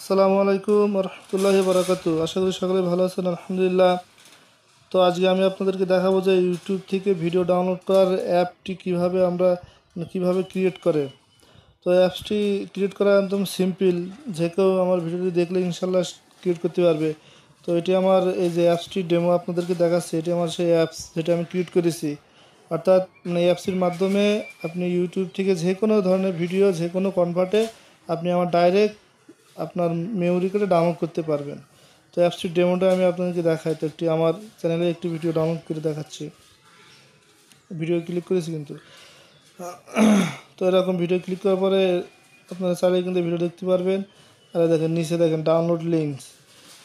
আসসালামু আলাইকুম রহমতুল্লাহি বারাকাতু। আশা করি সকলে ভালো আছেন, আলহামদুলিল্লাহ। তো আজকে আমি আপনাদেরকে দেখাবো যে ইউটিউব থেকে ভিডিও ডাউনলোড করার অ্যাপটি কিভাবে ক্রিয়েট করে। তো অ্যাপসটি ক্রিয়েট করা একদম সিম্পল, যে কেউ আমার ভিডিওটি দেখলে ইনশাল্লাহ ক্রিয়েট করতে পারবে। তো এটি আমার এই যে অ্যাপসটি ডেমো আপনাদেরকে দেখাচ্ছে, এটি আমার সেই অ্যাপস যেটা আমি ক্রিয়েট করেছি। অর্থাৎ এই অ্যাপসটির মাধ্যমে আপনি ইউটিউব থেকে যে কোনো ধরনের ভিডিও যে কোনো কনভার্টে আপনি আমার ডাইরেক্ট আপনার মেমোরি কার্ডে ডাউনলোড করতে পারবেন। তো অ্যাপসটির ডেমোটা আমি আপনাদেরকে দেখাই। তো আমার চ্যানেলে একটি ভিডিও ডাউনলোড করে দেখাচ্ছি। ভিডিও ক্লিক করেছি কিন্তু। তো এরকম ভিডিও ক্লিক করার পরে আপনারা চাইলে কিন্তু ভিডিও দেখতে পারবেন। আর দেখেন নিচে দেখেন ডাউনলোড লিঙ্কস,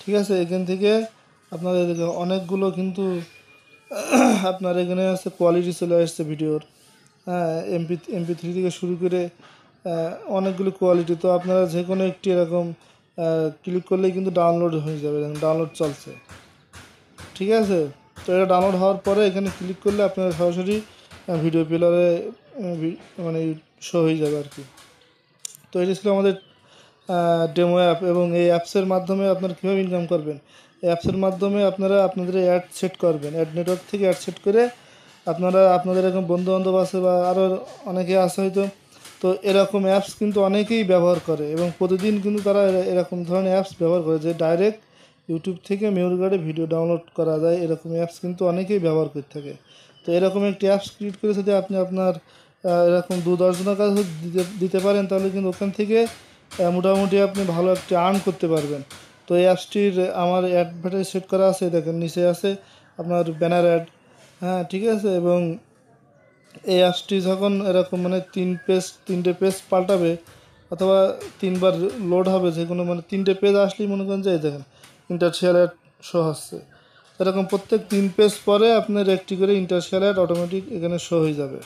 ঠিক আছে। এখান থেকে আপনাদের দেখেন অনেকগুলো কিন্তু আপনার এখানে আছে কোয়ালিটি চলে আসছে ভিডিওর। হ্যাঁ, এমপি3 থেকে শুরু করে অনেকগুলো কোয়ালিটি। তো আপনারা যে কোনো একটি এরকম ক্লিক করলেই কিন্তু ডাউনলোড হয়ে যাবে। ডাউনলোড চলছে, ঠিক আছে। তো এটা ডাউনলোড হওয়ার পরে এখানে ক্লিক করলে আপনারা সরাসরি ভিডিও প্লেয়ারে মানে শো হয়ে যাবে আর কি। তো এটি ছিল আমাদের ডেমো অ্যাপ। এবং এই অ্যাপসের মাধ্যমে আপনারা কীভাবে ইনকাম করবেন, এই অ্যাপসের মাধ্যমে আপনারা আপনাদের অ্যাড সেট করবেন। অ্যাড নেটওয়ার্ক থেকে অ্যাড সেট করে আপনারা আপনাদের এরকম বন্ধুবান্ধব আছে বা আরও অনেকে আছে হয়তো। তো এরকম অ্যাপস কিন্তু অনেকেই ব্যবহার করে এবং প্রতিদিন কিন্তু তারা এরকম ধরনের অ্যাপস ব্যবহার করে, যে ডাইরেক্ট ইউটিউব থেকে মেমোরি কার্ডে ভিডিও ডাউনলোড করা যায়। এরকম অ্যাপস কিন্তু অনেকেই ব্যবহার করে থাকে। তো এরকম একটি অ্যাপস ক্রিয়েট করে যদি আপনি আপনার এরকম 2-10 জনের কাছে দিতে পারেন, তাহলে কিন্তু ওখান থেকে মোটামুটি আপনি ভালো একটি আর্ন করতে পারবেন। তো এই অ্যাপসটির আমার অ্যাডভার্টাইজ সেট করা আছে, দেখেন নিচে আছে আপনার ব্যানার অ্যাড। হ্যাঁ, ঠিক আছে। এবং এই অ্যাপসটি যখন এরকম মানে 3টে পেজ পাল্টাবে অথবা 3বার লোড হবে, যে কোনো মানে 3টে পেজ আসলেই মনে করেন যে দেখেন ইন্টারশিয়াল অ্যাড শো হচ্ছে। এরকম প্রত্যেক 3 পেজ পরে আপনার একটি করে ইন্টারশিয়াল অ্যাড অটোমেটিক এখানে শো হয়ে যাবে।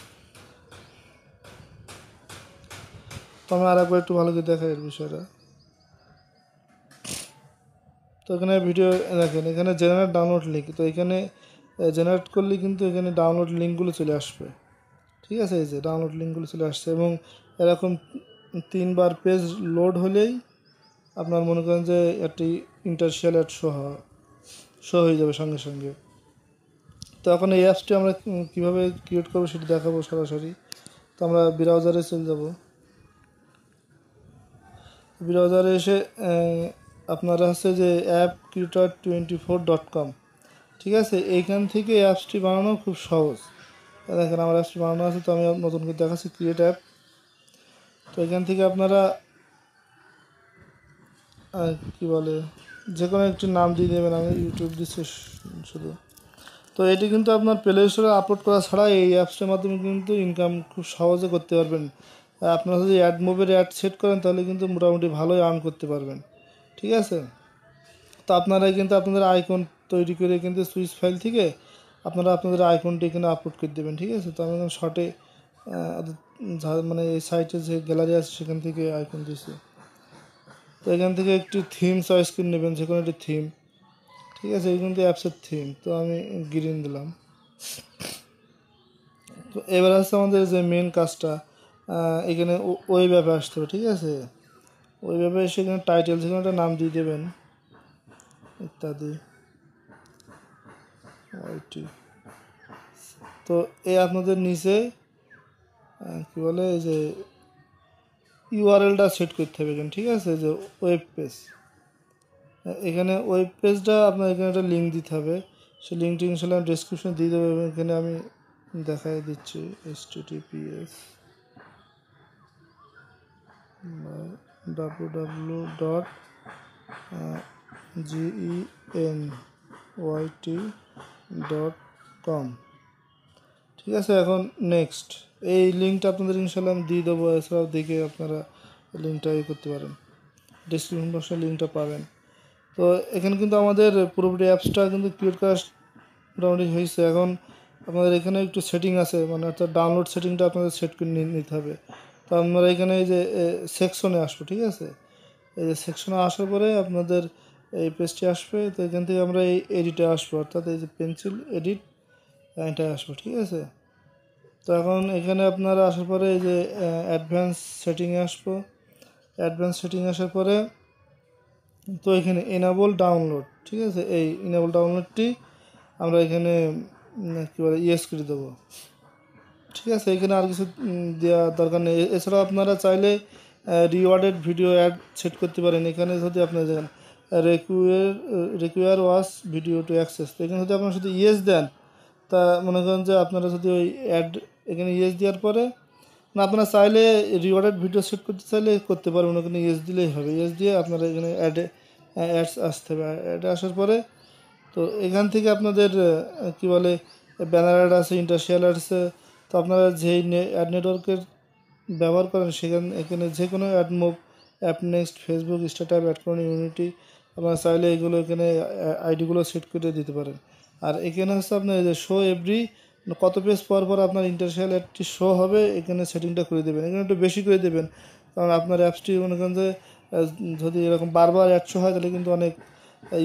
তো আমি আর একবার একটু ভালো করে দেখাই এর বিষয়টা। তো এখানে ভিডিও দেখেন, এখানে জেনারেট ডাউনলোড লিঙ্ক। তো এখানে জেনারেট করলে কিন্তু এখানে ডাউনলোড লিঙ্কগুলো চলে আসবে, ঠিক আছে। এই যে ডাউনলোড লিঙ্কগুলো চলে আসছে এবং এরকম 3বার পেজ লোড হলেই আপনার মনে করেন যে একটি ইন্টারশিয়াল অ্যাড শো হয়ে যাবে সঙ্গে সঙ্গে। তো এখন এই অ্যাপসটি আমরা কীভাবে ক্রিয়েট করবো সেটি দেখাবো সরাসরি। তো আমরা ব্রাউজারে চলে যাব। ব্রাউজারে এসে আপনারা হচ্ছে যে appcreator24.com, ঠিক আছে। এইখান থেকে অ্যাপসটি বানানো খুব সহজ। দেখেন আমার অ্যাপসটি বানানো আছে। তো আমি নতুন করে দেখাচ্ছি ক্রিয়েট অ্যাপ। তো এখান থেকে আপনারা কি বলে যে কোনো একটি নাম দিয়ে দেবেন। আমি ইউটিউব দিচ্ছি শুধু। তো এটি কিন্তু আপনার প্লে স্টোরে আপলোড করা ছাড়া এই অ্যাপসের মাধ্যমে কিন্তু ইনকাম খুব সহজে করতে পারবেন। আপনারা যদি অ্যাডমোবের অ্যাড সেট করেন তাহলে কিন্তু মোটামুটি ভালোই আর্ন করতে পারবেন, ঠিক আছে। তো আপনারা কিন্তু আপনাদের আইকন তৈরি করে কিন্তু সুইচ ফাইল থেকে আপনারা আপনাদের আইকনটি এখানে আপলোড করে দেবেন, ঠিক আছে। তো আমি এখন শর্টে মানে এই সাইটে যে গ্যালারি আছে সেখান থেকে আইকন দিয়েছি। তো এখান থেকে একটি থিম চয়েস করে নেবেন, যে কোনো একটি থিম, ঠিক আছে। এই কিন্তু অ্যাপসের থিম। তো আমি গ্রিন দিলাম। তো এবার আসছে আমাদের যে মেন কাজটা, এখানে ওয়েব অ্যাপে আসতে হবে, ঠিক আছে। ওয়েব অ্যাপে এসে এখানে টাইটেল যে কোনো একটা নাম দিয়ে দেবেন, ইত্যাদি ওইটি। তো এই আপনাদের নিচে কী বলে এই যে ইউআরএলটা সেট করতে হবে এখানে, ঠিক আছে। যে ওয়েব পেজ, এখানে ওয়েব পেজটা আপনার এখানে একটা লিঙ্ক দিতে হবে। সেই লিঙ্কটি ইনশাল্লাহ ডেসক্রিপশনে দিয়ে দেবো। এবং এখানে আমি দেখাই দিচ্ছি www.genyt.com, ঠিক আছে। এখন নেক্সট এই লিঙ্কটা আপনাদের ইনশাল্লাহ আমি দিয়ে দেবো। এছাড়াও দেখে আপনারা লিঙ্কটা করতে পারেন, ডেসক্রিপশন বক্সে লিঙ্কটা পাবেন। তো এখানে কিন্তু আমাদের পুরোপুরি অ্যাপসটা কিন্তু ক্রিয়েট করা মোটামুটি হয়েছে। এখন আপনাদের এখানে একটু সেটিং আছে, মানে অর্থাৎ ডাউনলোড সেটিংটা আপনাদের সেট করে নিতে হবে। তো আপনারা এখানে এই যে সেকশনে আসবো, ঠিক আছে। এই যে সেকশনে আসার পরে আপনাদের এই পেজটি আসবে। তো এখান থেকে আমরা এই এডিটে আসবো, অর্থাৎ এই যে পেন্সিল এডিট এটা আসবো, ঠিক আছে। তো এখন এখানে আপনারা আসার পরে এই যে অ্যাডভান্স সেটিংয়ে আসবো। অ্যাডভান্স সেটিং আসার পরে তো এখানে এনেবল ডাউনলোড, ঠিক আছে, এই এনেবল ডাউনলোডটি আমরা এখানে কী বলে ইয়েস করে দেবো। ঠিক আছে, এখানে আর কিছু দেওয়া দরকার নেই। এছাড়াও আপনারা চাইলে রিওয়ার্ডেড ভিডিও অ্যাড সেট করতে পারেন। এখানে যদি আপনারা দেখেন require watch video to access, তো এখানে যদি আপনারা শুধু ইয়েস দেন, তা মনে করেন যে আপনারা যদি ওই অ্যাড এখানে ইয়েস দেওয়ার পরে, না আপনারা চাইলে রিওয়ার্ডেড ভিডিও সেট করতে চাইলে করতে পারবেন, ওখানে ইয়েস দিলেই হবে। ইয়েস দিয়ে আপনারা এখানে অ্যাডস আসতে হবে। অ্যাড আসার পরে তো এখান থেকে আপনাদের কী বলে ব্যানার অ্যাড আছে, ইন্টারশিয়াল অ্যাড আছে। তো আপনারা যেই অ্যাড নেটওয়ার্কের ব্যবহার করেন এখানে যে কোনো AdMob, Appnext, Facebook, StartApp, অ্যাডকর্ন, ইউনিটি, আপনারা চাইলে এগুলো এখানে আইডিগুলো সেট করে দিতে পারেন। আর এখানে হচ্ছে আপনার যে শো এভরি, কত পেজ পর পর আপনার ইন্টারশিয়াল অ্যাডটি শো হবে, এখানে সেটিংটা করে দেবেন। এখানে একটু বেশি করে দেবেন, কারণ আপনার অ্যাপসটি মনে করেন যে যদি এরকম বারবার অ্যাড শো হয় তাহলে কিন্তু অনেক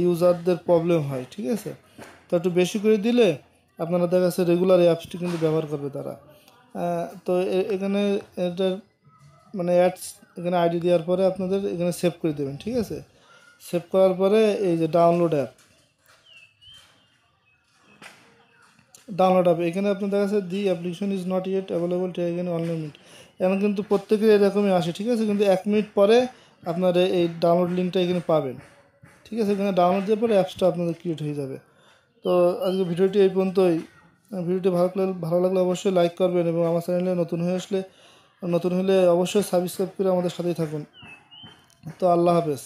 ইউজারদের প্রবলেম হয়। ঠিক আছে, তো একটু বেশি করে দিলে আপনারা দেখা যাচ্ছে রেগুলার এই অ্যাপসটি কিন্তু ব্যবহার করবে তারা। তো এখানে এটার মানে অ্যাডস এখানে আইডি দেওয়ার পরে আপনাদের এখানে সেভ করে দেবেন। ঠিক আছে, সেভ করার পরে এই যে ডাউনলোড অ্যাপ এখানে আপনার দেখা যাচ্ছে the application is not yet available এখানে অনলাইন। এখন কিন্তু প্রত্যেকের এরকমই আসে। ঠিক আছে, কিন্তু 1 মিনিট পরে আপনার এই ডাউনলোড লিঙ্কটা এখানে পাবেন। ঠিক আছে, এখানে ডাউনলোড দেওয়ার পরে অ্যাপসটা আপনাদের ক্রিয়েট হয়ে যাবে। তো আজকে ভিডিওটি এই পর্যন্তই। ভিডিওটি ভালো লাগলে অবশ্যই লাইক করবেন, এবং আমার চ্যানেলে নতুন হলে অবশ্যই সাবস্ক্রাইব করে আমাদের সাথেই থাকুন। তো আল্লাহ হাফেজ।